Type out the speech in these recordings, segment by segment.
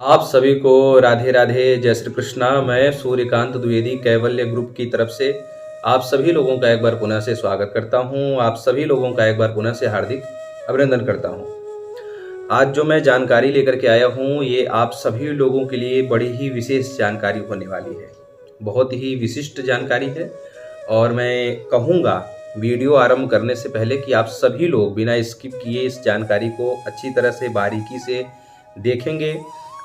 आप सभी को राधे राधे, जय श्री कृष्णा। मैं सूर्यकांत द्विवेदी कैवल्य ग्रुप की तरफ से आप सभी लोगों का एक बार पुनः से स्वागत करता हूं। आप सभी लोगों का एक बार पुनः से हार्दिक अभिनंदन करता हूं। आज जो मैं जानकारी लेकर के आया हूं, ये आप सभी लोगों के लिए बड़ी ही विशेष जानकारी होने वाली है। बहुत ही विशिष्ट जानकारी है और मैं कहूँगा वीडियो आरंभ करने से पहले कि आप सभी लोग बिना स्किप किए इस जानकारी को अच्छी तरह से बारीकी से देखेंगे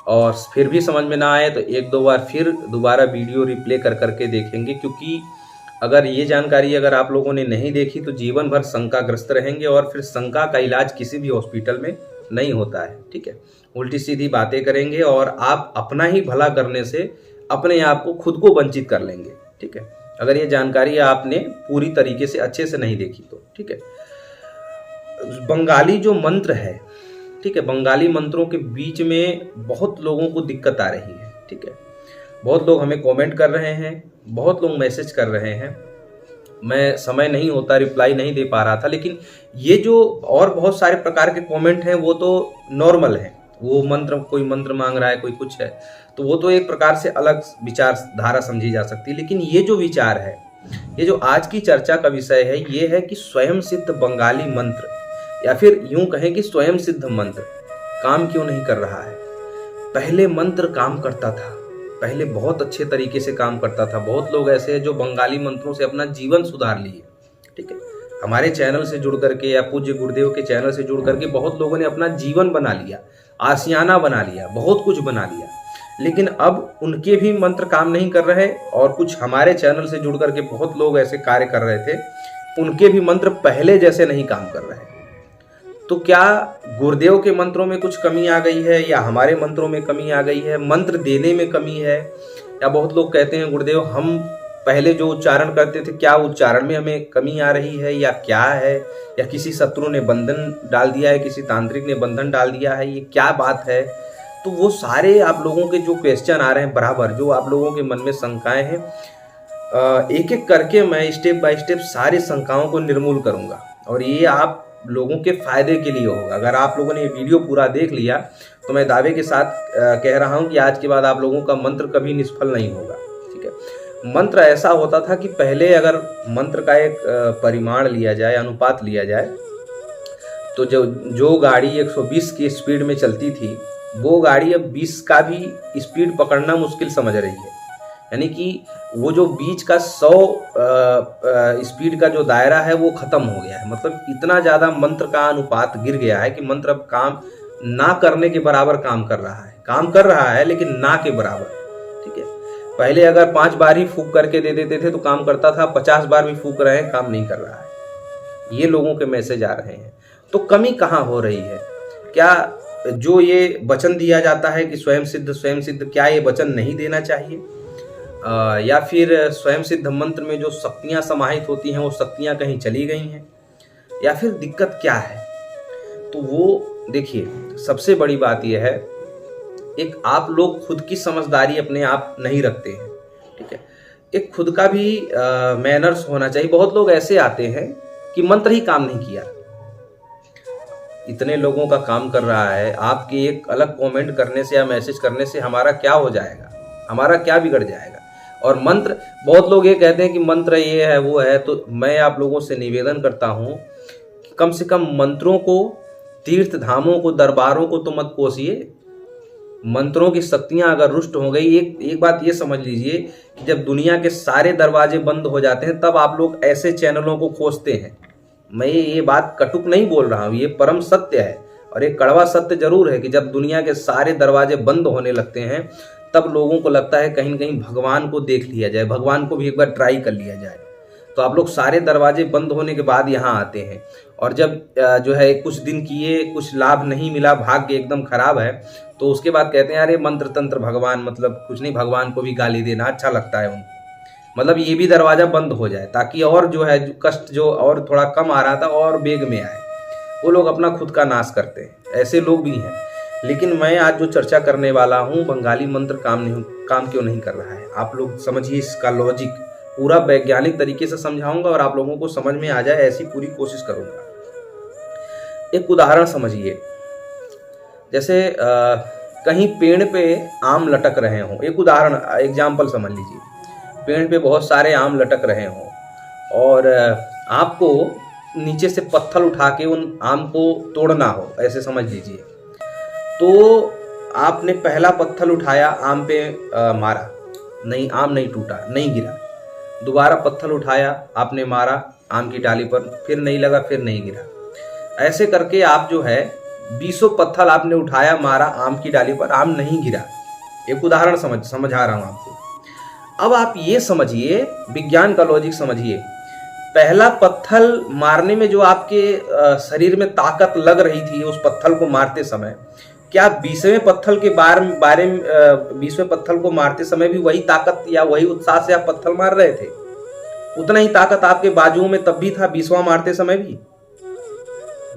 और फिर भी समझ में ना आए तो एक दो बार फिर दोबारा वीडियो रिप्ले कर करके देखेंगे, क्योंकि अगर ये जानकारी अगर आप लोगों ने नहीं देखी तो जीवन भर शंकाग्रस्त रहेंगे और फिर शंका का इलाज किसी भी हॉस्पिटल में नहीं होता है। ठीक है, उल्टी सीधी बातें करेंगे और आप अपना ही भला करने से अपने आप को खुद को वंचित कर लेंगे। ठीक है, अगर ये जानकारी आपने पूरी तरीके से अच्छे से नहीं देखी तो। ठीक है, बंगाली जो मंत्र है, ठीक है, बंगाली मंत्रों के बीच में बहुत लोगों को दिक्कत आ रही है। ठीक है, बहुत लोग हमें कमेंट कर रहे हैं, बहुत लोग मैसेज कर रहे हैं। मैं समय नहीं होता रिप्लाई नहीं दे पा रहा था, लेकिन ये जो और बहुत सारे प्रकार के कमेंट हैं वो तो नॉर्मल है। वो मंत्र, कोई मंत्र मांग रहा है, कोई कुछ है, तो वो तो एक प्रकार से अलग विचारधारा समझी जा सकती है। लेकिन ये जो विचार है, ये जो आज की चर्चा का विषय है, ये है कि स्वयं सिद्ध बंगाली मंत्र या फिर यूं कहें कि स्वयं सिद्ध मंत्र काम क्यों नहीं कर रहा है। पहले मंत्र काम करता था, पहले बहुत अच्छे तरीके से काम करता था। बहुत लोग ऐसे हैं जो बंगाली मंत्रों से अपना जीवन सुधार लिए। ठीक है, हमारे चैनल से जुड़ करके या पूज्य गुरुदेव के चैनल से जुड़ करके बहुत लोगों ने अपना जीवन बना लिया, आशियाना बना लिया, बहुत कुछ बना लिया। लेकिन अब उनके भी मंत्र काम नहीं कर रहे और कुछ हमारे चैनल से जुड़ करके बहुत लोग ऐसे कार्य कर रहे थे, उनके भी मंत्र पहले जैसे नहीं काम कर रहे। तो क्या गुरुदेव के मंत्रों में कुछ कमी आ गई है या हमारे मंत्रों में कमी आ गई है, मंत्र देने में कमी है? या बहुत लोग कहते हैं गुरुदेव हम पहले जो उच्चारण करते थे, क्या उच्चारण में हमें कमी आ रही है या क्या है, या किसी शत्रु ने बंधन डाल दिया है, किसी तांत्रिक ने बंधन डाल दिया है, ये क्या बात है? तो वो सारे आप लोगों के जो क्वेश्चन आ रहे हैं बराबर, जो आप लोगों के मन में शंकाएं हैं, एक एक करके मैं स्टेप बाय स्टेप सारी शंकाओं को निर्मूल करूंगा और ये आप लोगों के फायदे के लिए होगा। अगर आप लोगों ने ये वीडियो पूरा देख लिया तो मैं दावे के साथ कह रहा हूं कि आज के बाद आप लोगों का मंत्र कभी निष्फल नहीं होगा। ठीक है, मंत्र ऐसा होता था कि पहले अगर मंत्र का एक परिमाण लिया जाए, अनुपात लिया जाए, तो जो गाड़ी 120 की स्पीड में चलती थी वो गाड़ी अब 20 का भी स्पीड पकड़ना मुश्किल समझ रही है। यानी कि वो जो बीच का 100 स्पीड का जो दायरा है वो खत्म हो गया है। मतलब इतना ज़्यादा मंत्र का अनुपात गिर गया है कि मंत्र अब काम ना करने के बराबर काम कर रहा है। काम कर रहा है लेकिन ना के बराबर। ठीक है, पहले अगर 5 बार ही फूंक करके दे देते थे तो काम करता था, 50 बार भी फूंक रहे हैं काम नहीं कर रहा है। ये लोगों के मैसेज आ रहे हैं। तो कमी कहाँ हो रही है? क्या जो ये वचन दिया जाता है कि स्वयं सिद्ध, क्या ये वचन नहीं देना चाहिए? या फिर स्वयं सिद्ध मंत्र में जो शक्तियां समाहित होती हैं वो शक्तियां कहीं चली गई हैं, या फिर दिक्कत क्या है? तो वो देखिए, सबसे बड़ी बात यह है, एक आप लोग खुद की समझदारी अपने आप नहीं रखते हैं। ठीक है, एक खुद का भी मैनर्स होना चाहिए। बहुत लोग ऐसे आते हैं कि मंत्र ही काम नहीं किया, इतने लोगों का काम कर रहा है, आपके एक अलग कमेंट करने से या मैसेज करने से हमारा क्या हो जाएगा, हमारा क्या बिगड़ जाएगा? और मंत्र, बहुत लोग ये कहते हैं कि मंत्र ये है वो है, तो मैं आप लोगों से निवेदन करता हूं कि कम से कम मंत्रों को, तीर्थ धामों को, दरबारों को तो मत कोसिए। मंत्रों की शक्तियां अगर रुष्ट हो गई, एक बात ये समझ लीजिए कि जब दुनिया के सारे दरवाजे बंद हो जाते हैं तब आप लोग ऐसे चैनलों को खोजते हैं। मैं ये बात कटुक नहीं बोल रहा हूँ, ये परम सत्य है और एक कड़वा सत्य जरूर है कि जब दुनिया के सारे दरवाजे बंद होने लगते हैं तब लोगों को लगता है कहीं न कहीं भगवान को देख लिया जाए, भगवान को भी एक बार ट्राई कर लिया जाए। तो आप लोग सारे दरवाजे बंद होने के बाद यहाँ आते हैं और जब जो है कुछ दिन किए, कुछ लाभ नहीं मिला, भाग्य एकदम खराब है, तो उसके बाद कहते हैं अरे मंत्र तंत्र भगवान, मतलब कुछ नहीं, भगवान को भी गाली देना अच्छा लगता है उनको। मतलब ये भी दरवाजा बंद हो जाए ताकि और जो है कष्ट जो और थोड़ा कम आ रहा था और वेग में आए। वो लोग अपना खुद का नाश करते हैं, ऐसे लोग भी हैं। लेकिन मैं आज जो चर्चा करने वाला हूँ, बंगाली मंत्र काम क्यों नहीं कर रहा है, आप लोग समझिए इसका लॉजिक। पूरा वैज्ञानिक तरीके से समझाऊंगा और आप लोगों को समझ में आ जाए ऐसी पूरी कोशिश करूंगा। एक उदाहरण समझिए, जैसे कहीं पेड़ पे आम लटक रहे हों, एक उदाहरण एग्जाम्पल समझ लीजिए, पेड़ पे बहुत सारे आम लटक रहे हों और आपको नीचे से पत्थर उठा के उन आम को तोड़ना हो, ऐसे समझ लीजिए। तो आपने पहला पत्थर उठाया, आम पे मारा, नहीं, आम नहीं टूटा, नहीं गिरा। दोबारा पत्थर उठाया, आपने मारा आम की डाली पर, फिर नहीं लगा, फिर नहीं गिरा। ऐसे करके आप जो है 20 पत्थर आपने उठाया, मारा आम की डाली पर, आम नहीं गिरा। एक उदाहरण समझा रहा हूं आपको। अब आप ये समझिए, विज्ञान का लॉजिक समझिए। पहला पत्थर मारने में जो आपके शरीर में ताकत लग रही थी उस पत्थर को मारते समय, क्या 20वें पत्थर के बारे में 20वें पत्थर को मारते समय भी वही ताकत या वही उत्साह से आप पत्थर मार रहे थे? उतना ही ताकत आपके बाजुओं में तब भी था 20वां मारते समय भी?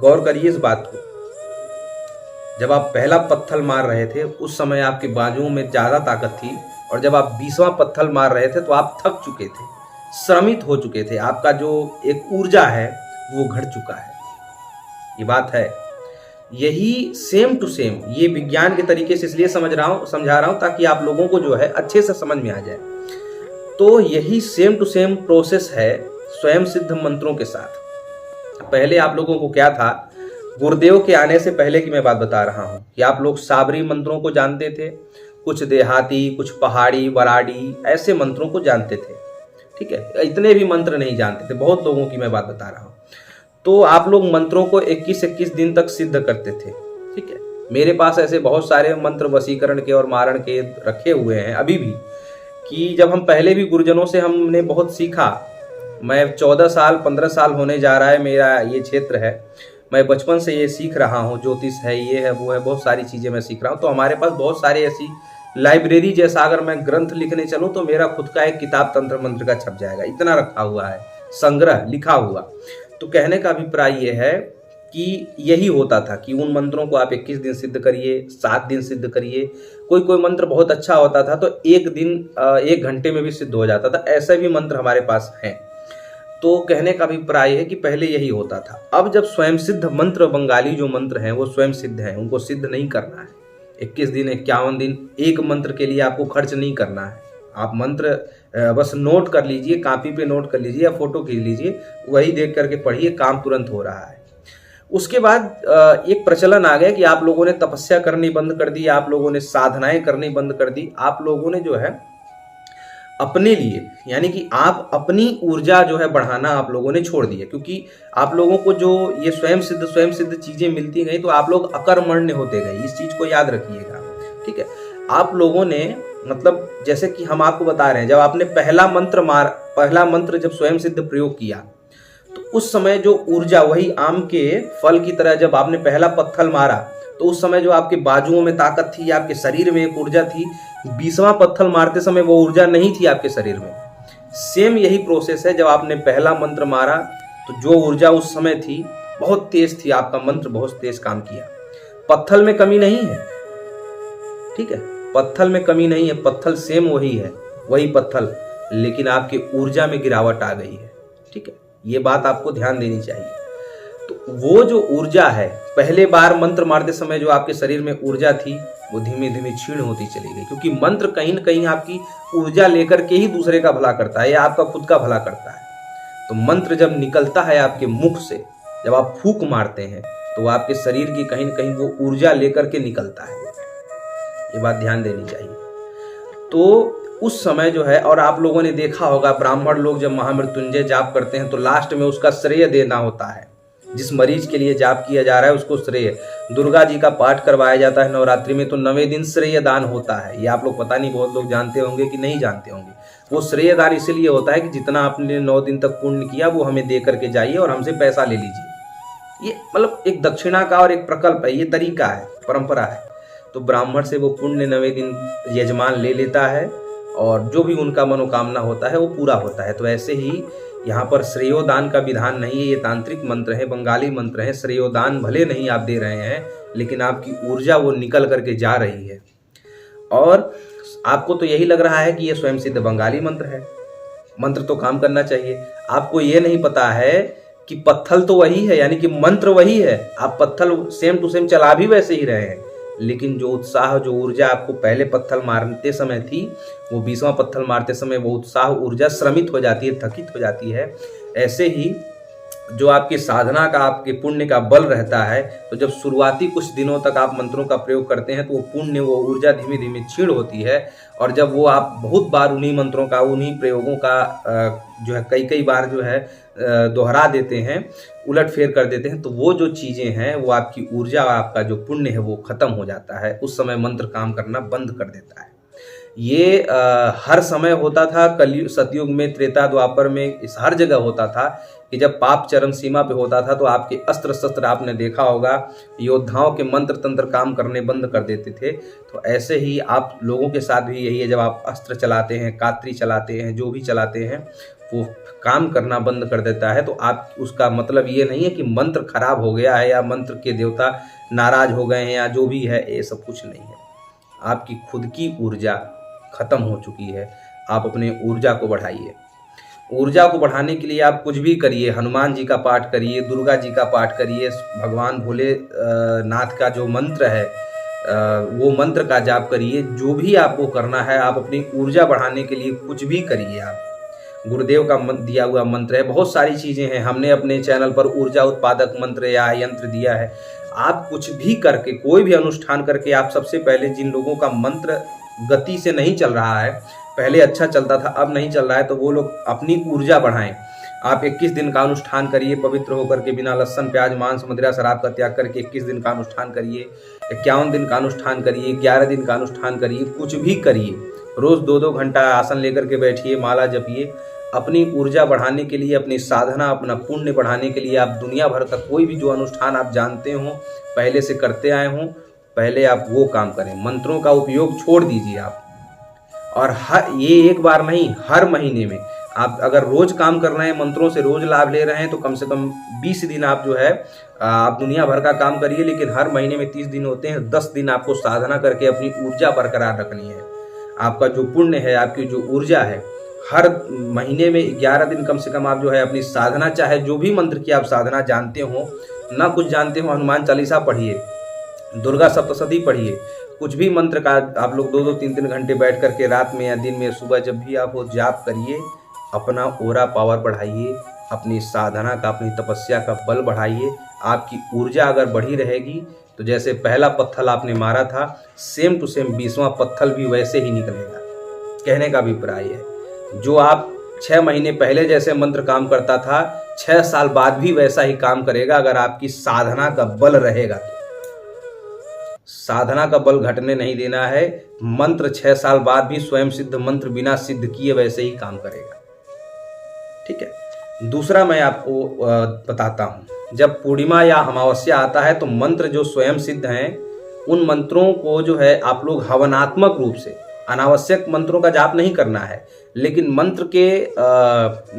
गौर करिए इस बात को। जब आप पहला पत्थर मार रहे थे उस समय आपके बाजुओं में ज्यादा ताकत थी, और जब आप 20वां पत्थर मार रहे थे तो आप थक चुके थे, श्रमित हो चुके थे, आपका जो एक ऊर्जा है वो घट चुका है। ये बात है। यही सेम टू सेम, ये विज्ञान के तरीके से इसलिए समझा रहा हूं ताकि आप लोगों को जो है अच्छे से समझ में आ जाए। तो यही सेम टू सेम प्रोसेस है स्वयं सिद्ध मंत्रों के साथ। पहले आप लोगों को क्या था, गुरुदेव के आने से पहले की मैं बात बता रहा हूं कि आप लोग साबरी मंत्रों को जानते थे, कुछ देहाती, कुछ पहाड़ी, वराडी, ऐसे मंत्रों को जानते थे। ठीक है, इतने भी मंत्र नहीं जानते थे, बहुत लोगों की मैं बात बता रहा हूं। तो आप लोग मंत्रों को 21-21 दिन तक सिद्ध करते थे। ठीक है, मेरे पास ऐसे बहुत सारे मंत्र वशीकरण के और मारण के रखे हुए हैं अभी भी, कि जब हम पहले भी गुरुजनों से हमने बहुत सीखा। मैं 14 साल 15 साल होने जा रहा है मेरा ये क्षेत्र है, मैं बचपन से ये सीख रहा हूँ, ज्योतिष है, ये है, वो है, बहुत सारी चीज़ें मैं सीख रहा हूँ। तो हमारे पास बहुत सारी ऐसी लाइब्रेरी जैसा, अगर मैं ग्रंथ लिखने चलूँ तो मेरा खुद का एक किताब तंत्र मंत्र का छप जाएगा, इतना रखा हुआ है, संग्रह लिखा हुआ। तो कहने का अभिप्राय ये है कि यही होता था कि उन मंत्रों को आप 21 दिन सिद्ध करिए, 7 दिन सिद्ध करिए। कोई कोई मंत्र बहुत अच्छा होता था तो 1 दिन 1 घंटे में भी सिद्ध हो जाता था, ऐसे भी मंत्र हमारे पास हैं। तो कहने का अभिप्राय है कि पहले यही होता था। अब जब स्वयं सिद्ध मंत्र, बंगाली जो मंत्र हैं वो स्वयं सिद्ध हैं, उनको सिद्ध नहीं करना है। 21 दिन 51 दिन एक मंत्र के लिए आपको खर्च नहीं करना है। आप मंत्र बस नोट कर लीजिए, कॉपी पे नोट कर लीजिए या फोटो खींच लीजिए, वही देख करके पढ़िए, काम तुरंत हो रहा है। उसके बाद एक प्रचलन आ गया कि आप लोगों ने तपस्या करनी बंद कर दी, आप लोगों ने साधनाएं करनी बंद कर दी, आप लोगों ने जो है अपने लिए, यानी कि आप अपनी ऊर्जा जो है बढ़ाना आप लोगों ने छोड़ दिया। क्योंकि आप लोगों को जो ये स्वयं सिद्ध चीजें मिलती गई तो आप लोग अकर्मण्य होते गए, इस चीज को याद रखिएगा। ठीक है, आप लोगों ने, मतलब जैसे कि हम आपको बता रहे हैं, जब आपने पहला मंत्र जब स्वयं सिद्ध प्रयोग किया तो उस समय जो ऊर्जा, वही आम के फल की तरह जब आपने पहला पत्थर मारा तो उस समय जो आपके बाजुओं में ताकत थी, आपके शरीर में एक ऊर्जा थी, 20वां पत्थर मारते समय वो ऊर्जा नहीं थी आपके शरीर में। सेम यही प्रोसेस है, जब आपने पहला मंत्र मारा तो जो ऊर्जा उस समय थी बहुत तेज थी, आपका मंत्र बहुत तेज काम किया। पत्थर में कमी नहीं है, ठीक है, पत्थर में कमी नहीं है, पत्थर सेम वही है, वही पत्थर, लेकिन आपकी ऊर्जा में गिरावट आ गई है। ठीक है, ये बात आपको ध्यान देनी चाहिए। तो वो जो ऊर्जा है, पहले बार मंत्र मारते समय जो आपके शरीर में ऊर्जा थी वो धीमे धीमे क्षीण होती चली गई, क्योंकि मंत्र कहीं न कहीं आपकी ऊर्जा लेकर के ही दूसरे का भला करता है या आपका खुद का भला करता है। तो मंत्र जब निकलता है आपके मुख से, जब आप फूंक मारते हैं तो वो आपके शरीर की कहीं न कहीं वो ऊर्जा लेकर के निकलता है, ये बात ध्यान देनी चाहिए। तो उस समय जो है, और आप लोगों ने देखा होगा ब्राह्मण लोग जब महामृत्युंजय जाप करते हैं तो लास्ट में उसका श्रेय देना होता है। जिस मरीज के लिए जाप किया जा रहा है उसको श्रेय, दुर्गा जी का पाठ करवाया जाता है नवरात्रि में तो 9वें दिन श्रेय दान होता है। ये आप लोग पता नहीं, बहुत लोग जानते होंगे कि नहीं जानते होंगे। वो श्रेय दान इसीलिए होता है कि जितना आपने 9 दिन तक पुण्य किया वो हमें दे करके जाइए और हमसे पैसा ले लीजिए। ये मतलब एक दक्षिणा का और एक प्रकल्प है, ये तरीका है, परंपरा है। तो ब्राह्मण से वो पुण्य 9वें दिन यजमान ले लेता है और जो भी उनका मनोकामना होता है वो पूरा होता है। तो ऐसे ही यहाँ पर श्रेयोदान का विधान नहीं है, ये तांत्रिक मंत्र है, बंगाली मंत्र है। श्रेयोदान भले नहीं आप दे रहे हैं, लेकिन आपकी ऊर्जा वो निकल करके जा रही है। और आपको तो यही लग रहा है कि ये स्वयं सिद्ध बंगाली मंत्र है, मंत्र तो काम करना चाहिए। आपको ये नहीं पता है कि पत्थर तो वही है, यानी कि मंत्र वही है। आप पत्थर सेम टू सेम चला भी वैसे ही रहे हैं, लेकिन जो उत्साह, जो ऊर्जा आपको पहले पत्थर मारते समय थी, वो 20वां पत्थर मारते समय वो उत्साह, ऊर्जा श्रमित हो जाती है, थकित हो जाती है। ऐसे ही जो आपकी साधना का, आपके पुण्य का बल रहता है, तो जब शुरुआती कुछ दिनों तक आप मंत्रों का प्रयोग करते हैं तो वो पुण्य, वो ऊर्जा धीमे धीमे क्षीण होती है। और जब वो आप बहुत बार उन्हीं मंत्रों का, उन्हीं प्रयोगों का जो है कई बार जो है दोहरा देते हैं, उलट फेर कर देते हैं, तो वो जो चीज़ें हैं, वो आपकी ऊर्जा, आपका जो पुण्य है वो खत्म हो जाता है। उस समय मंत्र काम करना बंद कर देता है। ये हर समय होता था, कलयुग, सतयुग में, त्रेता द्वापर में, इस हर जगह होता था कि जब पाप चरम सीमा पे होता था तो आपके अस्त्र शस्त्र, आपने देखा होगा, योद्धाओं के मंत्र तंत्र काम करने बंद कर देते थे। तो ऐसे ही आप लोगों के साथ भी यही है, जब आप अस्त्र चलाते हैं, कात्री चलाते हैं, जो भी चलाते हैं, वो काम करना बंद कर देता है। तो आप, उसका मतलब ये नहीं है कि मंत्र खराब हो गया है या मंत्र के देवता नाराज हो गए हैं या जो भी है, ये सब कुछ नहीं है। आपकी खुद की ऊर्जा खत्म हो चुकी है। आप अपने ऊर्जा को बढ़ाइए। ऊर्जा को बढ़ाने के लिए आप कुछ भी करिए, हनुमान जी का पाठ करिए, दुर्गा जी का पाठ करिए, भगवान भोले नाथ का जो मंत्र है वो मंत्र का जाप करिए। जो भी आपको करना है, आप अपनी ऊर्जा बढ़ाने के लिए कुछ भी करिए। आप, गुरुदेव का दिया हुआ मंत्र है, बहुत सारी चीज़ें हैं। हमने अपने चैनल पर ऊर्जा उत्पादक मंत्र या यंत्र दिया है। आप कुछ भी करके, कोई भी अनुष्ठान करके, आप सबसे पहले, जिन लोगों का मंत्र गति से नहीं चल रहा है, पहले अच्छा चलता था अब नहीं चल रहा है, तो वो लोग अपनी ऊर्जा बढ़ाएं। आप 21 दिन का अनुष्ठान करिए, पवित्र होकर के, बिना लहसुन प्याज मांस मदिरा शराब का त्याग करके 21 दिन का अनुष्ठान करिए, 51 दिन का अनुष्ठान करिए, 11 दिन का अनुष्ठान करिए, कुछ भी करिए। रोज 2-2 घंटा आसन लेकर के बैठिए, माला जपिए। अपनी ऊर्जा बढ़ाने के लिए, अपनी साधना, अपना पुण्य बढ़ाने के लिए आप दुनिया भर तक कोई भी जो अनुष्ठान आप जानते हो, पहले से करते आए हों, पहले आप वो काम करें। मंत्रों का उपयोग छोड़ दीजिए आप। और ये एक बार नहीं, हर महीने में आप अगर रोज काम कर रहे हैं, मंत्रों से रोज लाभ ले रहे हैं, तो कम से कम 20 दिन आप जो है आप दुनिया भर का काम करिए। लेकिन हर महीने में 30 दिन होते हैं, 10 दिन आपको साधना करके अपनी ऊर्जा बरकरार रखनी है। आपका जो पुण्य है, आपकी जो ऊर्जा है, हर महीने में 11 दिन कम से कम आप जो है अपनी साधना, चाहे जो भी मंत्र की आप साधना जानते हो, ना कुछ जानते हो, हनुमान चालीसा पढ़िए, दुर्गा सप्तशती पढ़िए, कुछ भी मंत्र का आप लोग 2-2, 3-3 घंटे बैठ करके रात में या दिन में, सुबह जब भी आप वो जाप करिए। अपना ओरा पावर बढ़ाइए, अपनी साधना का, अपनी तपस्या का बल बढ़ाइए। आपकी ऊर्जा अगर बढ़ी रहेगी तो जैसे पहला पत्थर आपने मारा था, सेम टू सेम 20वां पत्थर भी वैसे ही निकलेगा। कहने का अभिप्राय है, जो आप 6 महीने पहले जैसे मंत्र काम करता था, 6 साल बाद भी वैसा ही काम करेगा, अगर आपकी साधना का बल रहेगा तो। साधना का बल घटने नहीं देना है। मंत्र 6 साल बाद भी स्वयं सिद्ध मंत्र बिना सिद्ध किए वैसे ही काम करेगा। ठीक है। दूसरा मैं आपको बताता हूं, जब पूर्णिमा या अमावस्या आता है तो मंत्र जो स्वयं सिद्ध हैं, उन मंत्रों को जो है आप लोग हवनात्मक रूप से, अनावश्यक मंत्रों का जाप नहीं करना है, लेकिन मंत्र के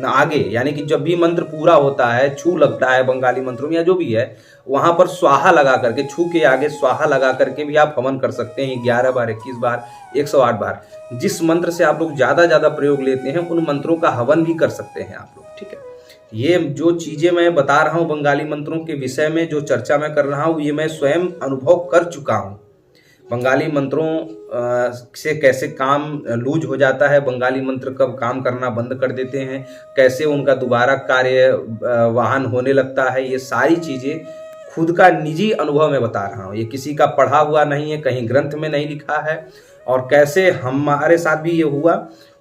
आगे, यानी कि जब भी मंत्र पूरा होता है, छू लगता है बंगाली मंत्रों में या जो भी है, वहां पर स्वाहा लगा करके, छू के आगे स्वाहा लगा करके भी आप हवन कर सकते हैं। 11 बार, 21 बार, 108 बार, जिस मंत्र से आप लोग ज्यादा प्रयोग लेते हैं, उन मंत्रों का हवन भी कर सकते हैं आप लोग। ठीक है। ये जो चीजें मैं बता रहा हूँ बंगाली मंत्रों के विषय में, जो चर्चा मैं कर रहा हूँ, ये मैं स्वयं अनुभव कर चुका हूँ। बंगाली मंत्रों से कैसे काम लूज हो जाता है, बंगाली मंत्र कब काम करना बंद कर देते हैं, कैसे उनका दोबारा कार्य वाहन होने लगता है, ये सारी चीज़ें खुद का निजी अनुभव में बता रहा हूँ। ये किसी का पढ़ा हुआ नहीं है, कहीं ग्रंथ में नहीं लिखा है, और कैसे हमारे साथ भी ये हुआ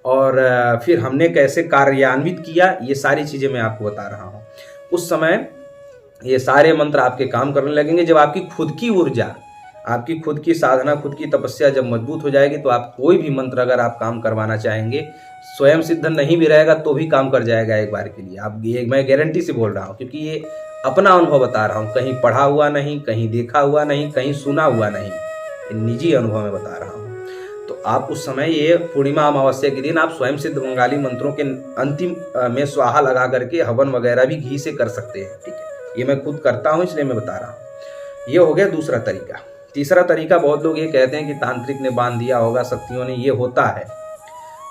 और फिर हमने कैसे कार्यान्वित किया, ये सारी चीज़ें मैं आपको बता रहा हूँ। उस समय ये सारे मंत्र आपके काम करने लगेंगे जब आपकी खुद की ऊर्जा, आपकी खुद की साधना, खुद की तपस्या जब मजबूत हो जाएगी, तो आप कोई भी मंत्र अगर आप काम करवाना चाहेंगे, स्वयं सिद्ध नहीं भी रहेगा तो भी काम कर जाएगा एक बार के लिए। आप ये मैं गारंटी से बोल रहा हूँ, क्योंकि ये अपना अनुभव बता रहा हूँ, कहीं पढ़ा हुआ नहीं, कहीं देखा हुआ नहीं, कहीं सुना हुआ नहीं, निजी अनुभव में बता रहा हूँ। तो आप उस समय, ये पूर्णिमा अमावस्या के दिन आप स्वयं सिद्ध बंगाली मंत्रों के अंतिम में स्वाहा लगा करके हवन वगैरह भी घी से कर सकते हैं। ठीक है, ये मैं खुद करता हूँ इसलिए मैं बता रहा हूँ। ये हो गया दूसरा तरीका। तीसरा तरीका, बहुत लोग ये कहते हैं कि तांत्रिक ने बांध दिया होगा, शक्तियों ने। ये होता है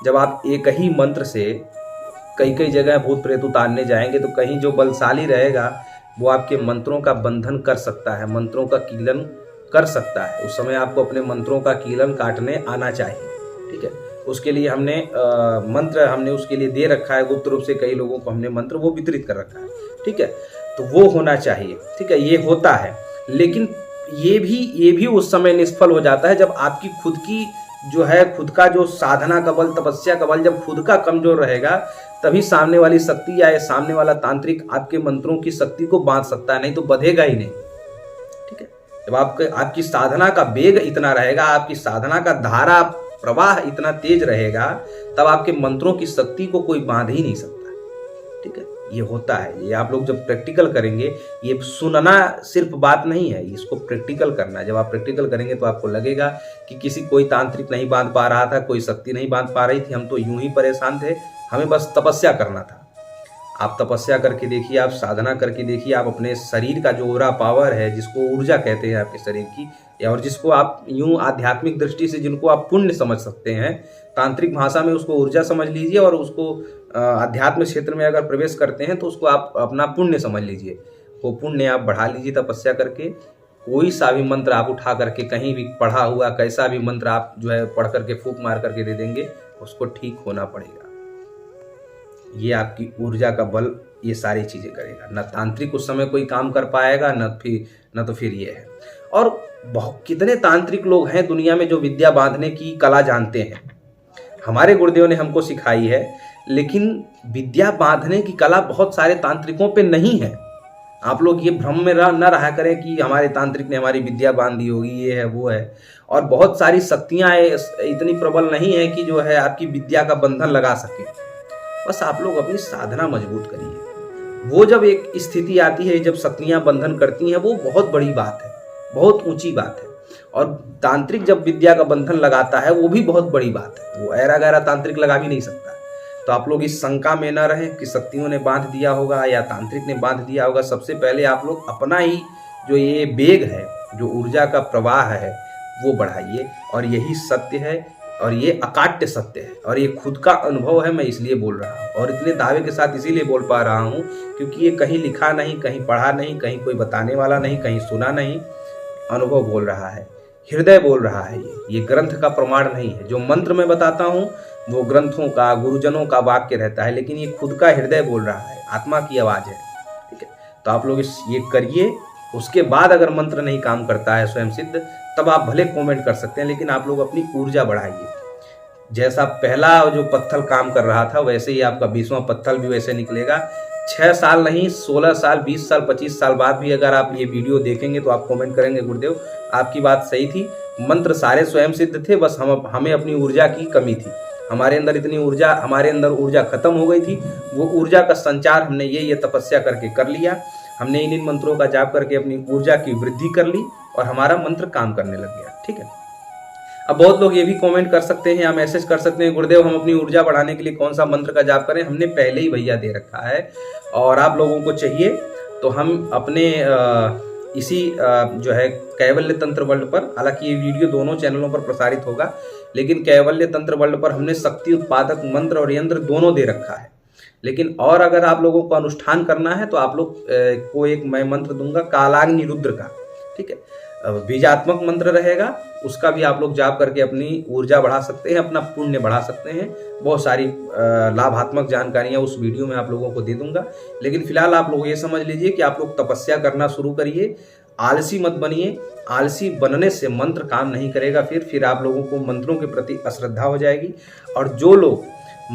जब आप एक ही मंत्र से कई जगह भूत प्रेत उतारने जाएंगे, तो कहीं जो बलशाली रहेगा वो आपके मंत्रों का बंधन कर सकता है, मंत्रों का कीलन कर सकता है। उस समय आपको अपने मंत्रों का कीलन काटने आना चाहिए, ठीक है। उसके लिए हमने मंत्र हमने उसके लिए दे रखा है, गुप्त रूप से कई लोगों को हमने मंत्र वो वितरित कर रखा है, ठीक है। तो वो होना चाहिए, ठीक है, ये होता है। लेकिन ये भी उस समय निष्फल हो जाता है जब आपकी खुद की जो है, खुद का जो साधना का बल, तपस्या का बल जब खुद का कमजोर रहेगा, तभी सामने वाली शक्ति या सामने वाला तांत्रिक आपके मंत्रों की शक्ति को बांध सकता है, नहीं तो बधेगा ही नहीं, ठीक है। जब आपकी साधना का वेग इतना रहेगा, आपकी साधना का धारा प्रवाह इतना तेज रहेगा, तब आपके मंत्रों की शक्ति को कोई बांध ही नहीं सकता, ठीक है। ये होता है, ये आप लोग जब प्रैक्टिकल करेंगे, ये सुनना सिर्फ बात नहीं है, इसको प्रैक्टिकल करना है। जब आप प्रैक्टिकल करेंगे तो आपको लगेगा कि कोई तांत्रिक नहीं बांध पा रहा था, कोई शक्ति नहीं बांध पा रही थी, हम तो यूं ही परेशान थे, हमें बस तपस्या करना था। आप तपस्या करके देखिए, आप साधना करके देखिए, आप अपने शरीर का जो ओरा पावर है, जिसको ऊर्जा कहते हैं आपके शरीर की, और जिसको आप यूं आध्यात्मिक दृष्टि से जिनको आप पुण्य समझ सकते हैं, तांत्रिक भाषा में उसको ऊर्जा समझ लीजिए, और उसको आध्यात्म क्षेत्र में अगर प्रवेश करते हैं तो उसको आप अपना पुण्य समझ लीजिए। वो पुण्य आप बढ़ा लीजिए तपस्या करके। कोई सा भी मंत्र आप उठा करके, कहीं भी पढ़ा हुआ कैसा भी मंत्र आप जो है पढ़ करके फूंक मार करके दे देंगे, उसको ठीक होना पड़ेगा। ये आपकी ऊर्जा का बल ये सारी चीजें करेगा। न तांत्रिक उस समय कोई काम कर पाएगा, न तो फिर ये है। और बहुत कितने तांत्रिक लोग हैं दुनिया में जो विद्या बांधने की कला जानते हैं, हमारे गुरुदेव ने हमको सिखाई है, लेकिन विद्या बांधने की कला बहुत सारे तांत्रिकों पे नहीं है। आप लोग ये भ्रम में न रहा करें कि हमारे तांत्रिक ने हमारी विद्या बांध दी होगी, ये है वो है। और बहुत सारी शक्तियां इतनी प्रबल नहीं है कि जो है आपकी विद्या का बंधन लगा सके। बस आप लोग अपनी साधना मजबूत करिए। वो जब एक स्थिति आती है, जब शक्तियां बंधन करती हैं, वो बहुत बड़ी बात है, बहुत ऊंची बात है। और तांत्रिक जब विद्या का बंधन लगाता है, वो भी बहुत बड़ी बात है। वो ऐरा गैरा तांत्रिक लगा भी नहीं सकता। तो आप लोग इस शंका में न रहें कि शक्तियों ने बांध दिया होगा या तांत्रिक ने बांध दिया होगा। सबसे पहले आप लोग अपना ही जो ये वेग है, जो ऊर्जा का प्रवाह है, वो बढ़ाइए। और यही सत्य है, और ये अकाट्य सत्य है, और ये खुद का अनुभव है। मैं इसलिए बोल रहा हूँ, और इतने दावे के साथ इसीलिए बोल पा रहा हूँ क्योंकि ये कहीं लिखा नहीं, कहीं पढ़ा नहीं, कहीं कोई बताने वाला नहीं, कहीं सुना नहीं। अनुभव बोल रहा है, हृदय बोल रहा है। ये ग्रंथ का प्रमाण नहीं है। जो मंत्र मैं बताता हूँ वो ग्रंथों का, गुरुजनों का वाक्य रहता है, लेकिन ये खुद का हृदय बोल रहा है, आत्मा की आवाज है, ठीक है। तो आप लोग ये करिए। उसके बाद अगर मंत्र नहीं काम करता है स्वयं सिद्ध, तब आप भले कमेंट कर सकते हैं, लेकिन आप लोग अपनी ऊर्जा बढ़ाइए। जैसा पहला जो पत्थर काम कर रहा था, वैसे ही आपका 20वां पत्थर भी वैसे निकलेगा। 6 साल नहीं, 16 साल, 20 साल, 25 साल बाद भी अगर आप ये वीडियो देखेंगे तो आप कमेंट करेंगे, गुरुदेव आपकी बात सही थी, मंत्र सारे स्वयं सिद्ध थे, बस हमें अपनी ऊर्जा की कमी थी। हमारे अंदर इतनी ऊर्जा, हमारे अंदर ऊर्जा खत्म हो गई थी। वो ऊर्जा का संचार हमने ये तपस्या करके कर लिया। हमने इन मंत्रों का जाप करके अपनी ऊर्जा की वृद्धि कर ली, और हमारा मंत्र काम करने लग गया, ठीक है। अब बहुत लोग ये भी कमेंट कर सकते हैं या मैसेज कर सकते हैं, गुरुदेव हम अपनी ऊर्जा बढ़ाने के लिए कौन सा मंत्र का जाप करें। हमने पहले ही भैया दे रखा है, और आप लोगों को चाहिए तो हम अपने इसी जो है कैवल्य तंत्र वर्ल्ड पर, हालांकि ये वीडियो दोनों चैनलों पर प्रसारित होगा, लेकिन कैवल्य तंत्र वर्ल्ड पर हमने शक्ति उत्पादक मंत्र और यंत्र दोनों दे रखा है। लेकिन और अगर आप लोगों को अनुष्ठान करना है तो आप लोग को एक मैं मंत्र दूंगा कालाग्नि रुद्र का, ठीक है। बीजात्मक मंत्र रहेगा, उसका भी आप लोग जाप करके अपनी ऊर्जा बढ़ा सकते हैं, अपना पुण्य बढ़ा सकते हैं। बहुत सारी लाभात्मक जानकारियां उस वीडियो में आप लोगों को दे दूंगा। लेकिन फिलहाल आप लोग ये समझ लीजिए कि आप लोग तपस्या करना शुरू करिए, आलसी मत बनिए। आलसी बनने से मंत्र काम नहीं करेगा। फिर आप लोगों को मंत्रों के प्रति अश्रद्धा हो जाएगी। और जो लोग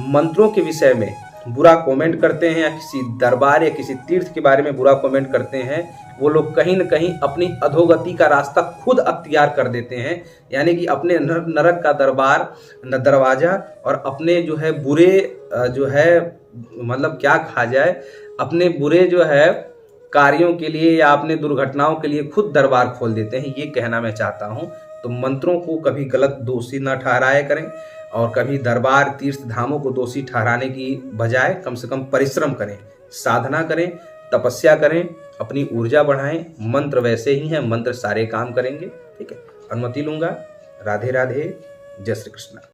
मंत्रों के विषय में बुरा कमेंट करते हैं, या किसी दरबार या किसी तीर्थ के बारे में बुरा कमेंट करते हैं, वो लोग कहीं न कहीं अपनी अधोगति का रास्ता खुद अख्तियार कर देते हैं। यानी कि अपने नरक का दरवाजा, और अपने जो है बुरे जो है, मतलब क्या कहा जाए, अपने बुरे जो है कार्यों के लिए या अपने दुर्घटनाओं के लिए खुद दरबार खोल देते हैं। ये कहना मैं चाहता हूँ। तो मंत्रों को कभी गलत दोषी न ठहराया करें, और कभी दरबार तीर्थ धामों को दोषी ठहराने की बजाय कम से कम परिश्रम करें, साधना करें, तपस्या करें, अपनी ऊर्जा बढ़ाएं। मंत्र वैसे ही हैं, मंत्र सारे काम करेंगे, ठीक है। अनुमति लूंगा। राधे राधे, जय श्री कृष्ण।